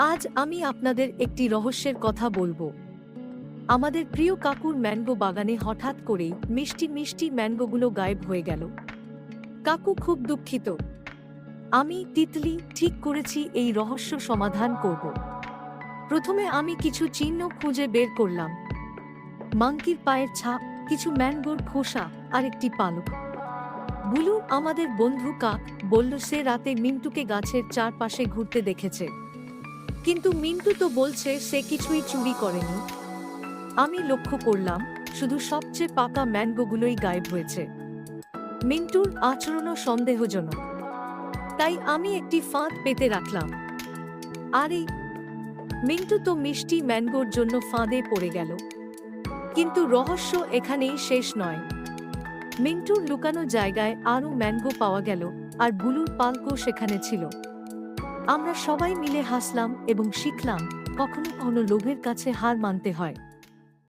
আজ আমি আপনাদের একটি রহস্যের কথা বলবো। আমাদের প্রিয় কাকুর ম্যাঙ্গো বাগানে হঠাৎ করেই মিষ্টি মিষ্টি ম্যাঙ্গোগুলো গায়েব হয়ে গেল। কাকু খুব দুঃখিত। আমি তিতলি ঠিক করেছি এই রহস্য সমাধান করব। প্রথমে আমি কিছু চিহ্ন খুঁজে বের করলাম। মাংকির পায়ের ছাপ, কিছু ম্যাঙ্গোর খোসা আর একটি পালক। বুলু, আমাদের বন্ধু কাক, বলল সে রাতে মিন্টুকে গাছের চারপাশে ঘুরতে দেখেছে। কিন্তু মিন্টু তো বলছে সে কিছুই চুরি করেনি। আমি লক্ষ্য করলাম শুধু সবচেয়ে পাকা ম্যাঙ্গোগুলোই গায়েব হয়েছে। মিন্টুর আচরণও সন্দেহজনক। তাই আমি একটি ফাঁদ পেতে রাখলাম। আরে, মিন্টু তো মিষ্টি ম্যাঙ্গোর জন্য ফাঁদে পড়ে গেল। কিন্তু রহস্য এখানেই শেষ নয়। মিন্টুর লুকানো জায়গায় আরও ম্যাঙ্গো পাওয়া গেল, আর বুলুর পালকও সেখানে ছিল। আমরা সবাই মিলে হাসলাম এবং শিখলাম কখনো কখনো লোভের কাছে হার মানতে হয়।